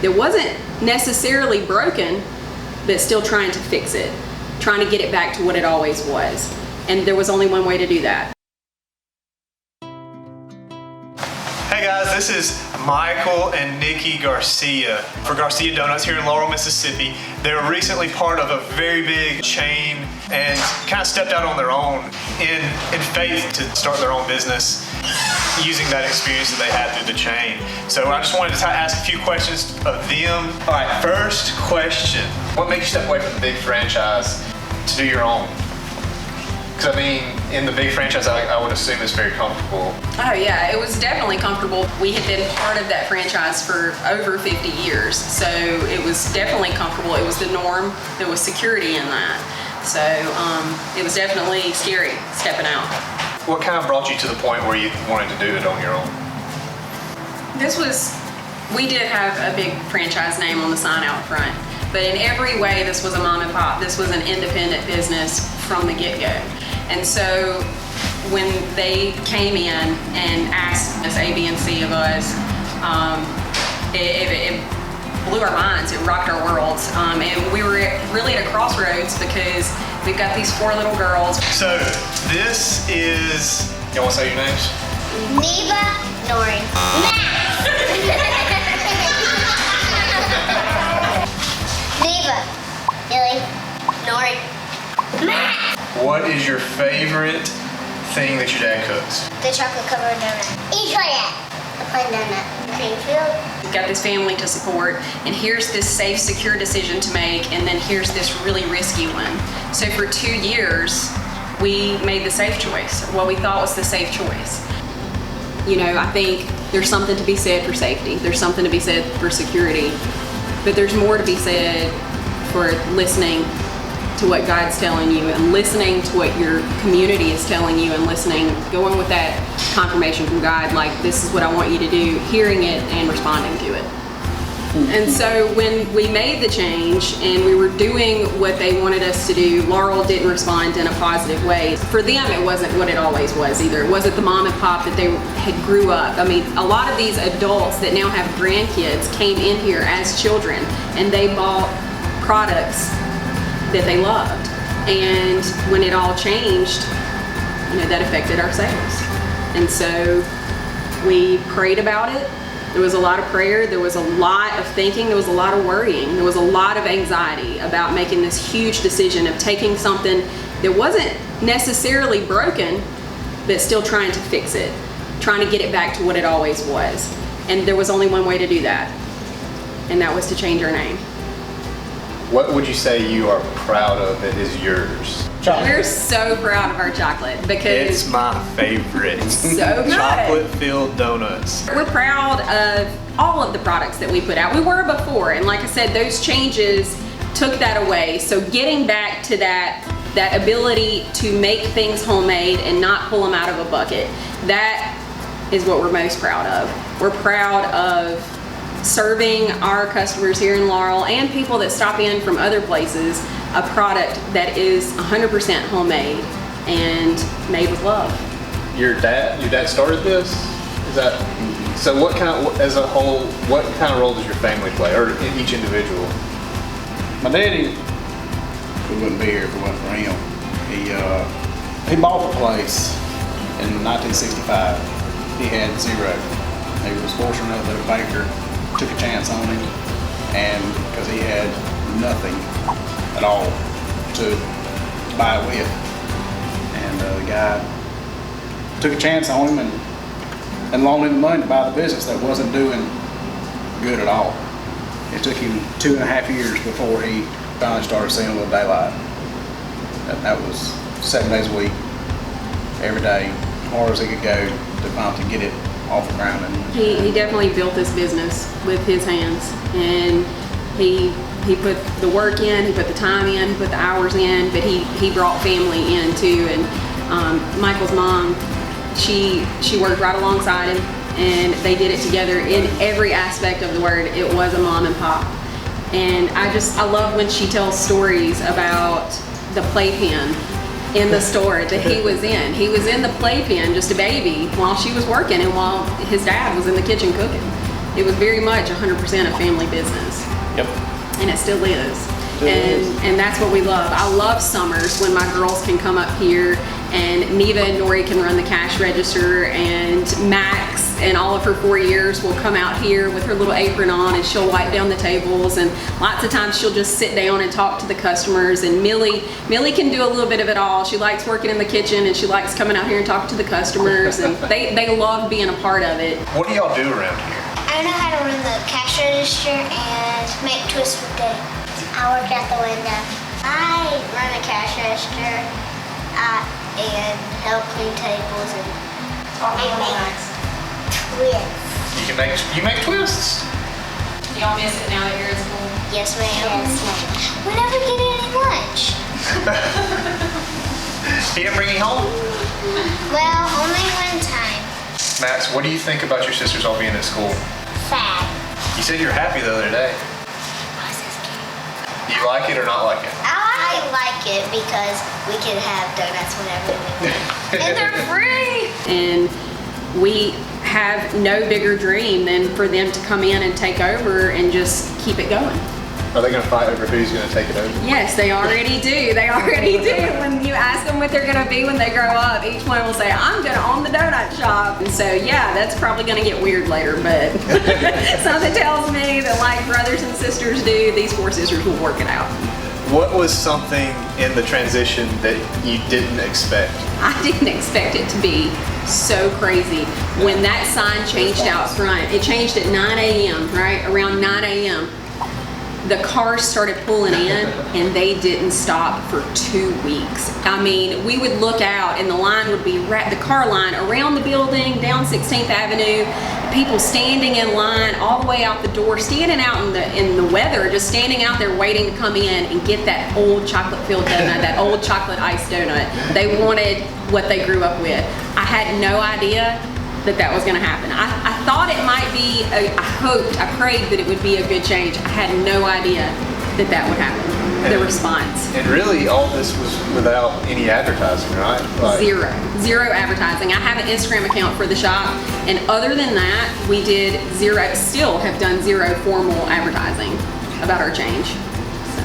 that wasn't necessarily broken, but still trying to fix it, trying to get it back to what it always was. And there was only one way to do that. Hey guys, this is Michael and Nikki Garcia for Garcia Donuts here in Laurel, Mississippi. They were recently part of a very big chain and kind of stepped out on their own in faith to start their own business using that experience that they had through the chain. So I just wanted to ask a few questions of them. All right, first question. What made you step away from the big franchise to do your own? Because I mean, in the big franchise, I would assume it's very comfortable. Oh yeah, it was definitely comfortable. We had been part of that franchise for over 50 years, so it was definitely comfortable. It was the norm. There was security in that. So it was definitely scary stepping out. What kind of brought you to the point where you wanted to do it on your own? We did have a big franchise name on the sign out front, but in every way, this was a mom and pop. This was an independent business from the get-go. And so when they came in and asked us A, B, and C of us, it blew our minds, it rocked our worlds. And we were really at a crossroads because we've got these 4 little girls. So this is, y'all want to say your names? Neva, Nori, Max. Neva, Billy, Nori, Max. What is your favorite thing that your dad cooks? The chocolate covered donut. You try that. The plain donut. Cream filled. We've got this family to support, and here's this safe, secure decision to make, and then here's this really risky one. So for 2 years, we made the safe choice, what we thought was the safe choice. You know, I think there's something to be said for safety. There's something to be said for security, but there's more to be said for listening to what God's telling you and listening to what your community is telling you and going with that confirmation from God, like this is what I want you to do, hearing it and responding to it. And so when we made the change and we were doing what they wanted us to do, Laurel didn't respond in a positive way. For them, it wasn't what it always was either. It wasn't the mom and pop that they had grew up. I mean, a lot of these adults that now have grandkids came in here as children and they bought products that they loved. And when it all changed, you know, that affected our sales. And so we prayed about it. There was a lot of prayer, there was a lot of thinking, there was a lot of worrying, there was a lot of anxiety about making this huge decision of taking something that wasn't necessarily broken, but still trying to fix it, trying to get it back to what it always was. And there was only one way to do that, and that was to change our name. What would you say you are proud of that is yours? Chocolate. We're so proud of our chocolate because it's my favorite. So good. Chocolate-filled donuts. We're proud of all of the products that we put out. We were before, and like I said, those changes took that away. So getting back to that ability to make things homemade and not pull them out of a bucket, that is what we're most proud of. We're proud of serving our customers here in Laurel and people that stop in from other places a product that is 100% homemade and made with love. Your dad started this? Is that so? What kind of, as a whole, what kind of role does your family play, or each individual? My daddy, we wouldn't be here if it wasn't for him. He bought the place in 1965. He had zero. He was fortunate that a banker took a chance on him, and because he had nothing at all to buy with, and the guy took a chance on him and loaned him the money to buy the business that wasn't doing good at all. It took him 2.5 years before he finally started seeing a little daylight. That was 7 days a week, every day, as hard as he could go to finally get it off the ground. And he definitely built this business with his hands, and he put the work in, he put the time in, he put the hours in, but he brought family in too. And Michael's mom, she worked right alongside him, and they did it together in every aspect of the word. It was a mom and pop. And I love when she tells stories about the playpen in the store that he was in. He was in the playpen, just a baby, while she was working and while his dad was in the kitchen cooking. it was very much 100% a family business. Yep. And it still is. It is. And that's what we love. I love summers when my girls can come up here and Neva and Nori can run the cash register, and Max and all of her 4 years will come out here with her little apron on and she'll wipe down the tables, and lots of times she'll just sit down and talk to the customers. And Millie can do a little bit of it all. She likes working in the kitchen and she likes coming out here and talking to the customers, and they love being a part of it. What do y'all do around here? I know how to run the cash register and make twists with Daddy. I work at the window. I run a cash register and help clean tables and make twists. You make twists. Do y'all miss it now that you're in school? Yes, ma'am. Yes, ma'am. We never get any lunch. He didn't bring you home? Well, only one time. Max, what do you think about your sisters all being at school? Sad. You said you were happy the other day. Do you like it or not like it? I like it because we can have donuts whenever we want. And they're free. And we have no bigger dream than for them to come in and take over and just keep it going. Are they going to fight over who's going to take it over? Yes, they already do. They already do. When you ask them what they're going to be when they grow up, each one will say, I'm going to own the donut shop. And so, yeah, that's probably going to get weird later, but something tells me that like brothers and sisters do, these 4 sisters will work it out. What was something in the transition that you didn't expect? I didn't expect it to be so crazy. When that sign changed out front, it changed at 9 a.m., right? Around 9 a.m. The cars started pulling in and they didn't stop for 2 weeks. I mean, we would look out and the line would be the car line around the building, down 16th Avenue, people standing in line all the way out the door, standing out in the weather, just standing out there waiting to come in and get that old chocolate filled donut, that old chocolate iced donut. They wanted what they grew up with. I had no idea that was going to happen. I thought it might be, I prayed that it would be a good change. I had no idea that would happen, the response. And really all this was without any advertising, right? Like, Zero advertising. I have an Instagram account for the shop, and other than that, we did still have done zero formal advertising about our change. So,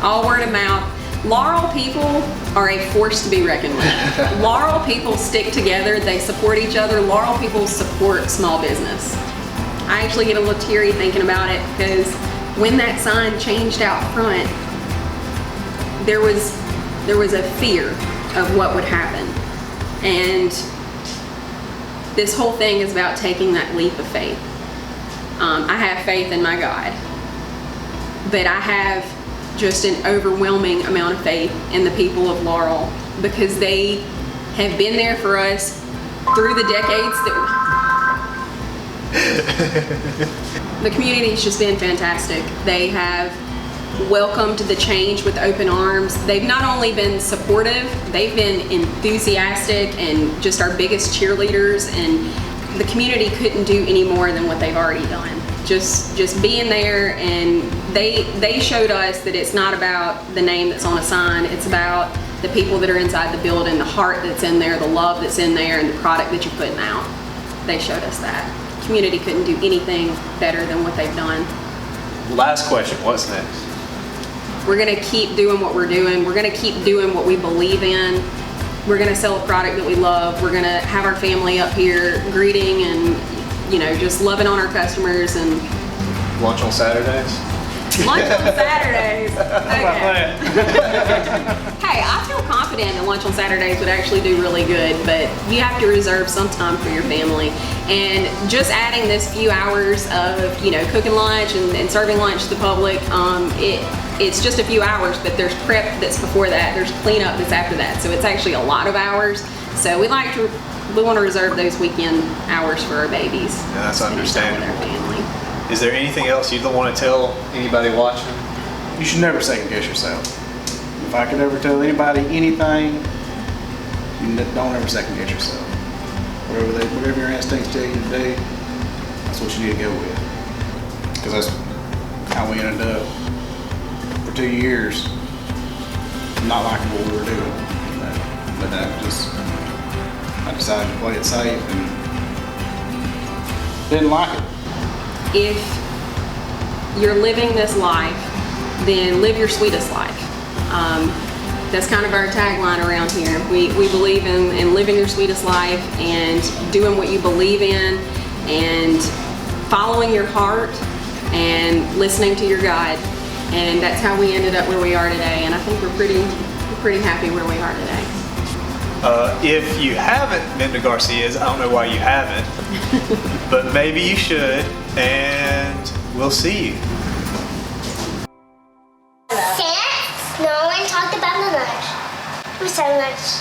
all word of mouth. Laurel people are a force to be reckoned with. Laurel people stick together, they support each other. Laurel people support small business. I actually get a little teary thinking about it because when that sign changed out front, there was a fear of what would happen. And this whole thing is about taking that leap of faith. I have faith in my God, but I have just an overwhelming amount of faith in the people of Laurel because they have been there for us through the decades that the community's just been fantastic. They have welcomed the change with open arms. They've not only been supportive, they've been enthusiastic and just our biggest cheerleaders, and the community couldn't do any more than what they've already done. Just being there, and they showed us that it's not about the name that's on a sign, it's about the people that are inside the building, the heart that's in there, the love that's in there, and the product that you're putting out. They showed us that. The community couldn't do anything better than what they've done. Last question, what's next? We're gonna keep doing what we're doing. We're gonna keep doing what we believe in. We're gonna sell a product that we love. We're gonna have our family up here greeting and just loving on our customers. And Lunch on Saturdays? lunch on Saturdays. Okay. Hey, I feel confident that lunch on Saturdays would actually do really good, but you have to reserve some time for your family. And just adding this few hours of cooking lunch and serving lunch to the public, it's just a few hours, but there's prep that's before that, there's cleanup that's after that, so it's actually a lot of hours. So we want to reserve those weekend hours for our babies. Yeah, that's understandable. With our family. Is there anything else you'd want to tell anybody watching? You should never second guess yourself. If I could ever tell anybody anything, don't ever second guess yourself. Whatever your instincts tell you to do, that's what you need to go with. Because that's how we ended up for 2 years not liking what we were doing. But I decided to play it safe and didn't like it. if you're living this life, then live your sweetest life. That's kind of our tagline around here. We believe in living your sweetest life and doing what you believe in and following your heart and listening to your God. And that's how we ended up where we are today. And I think we're pretty happy where we are today. If you haven't been to Garcias, I don't know why you haven't, but maybe you should, and we'll see you. Since no one talked about the lunch, it was so much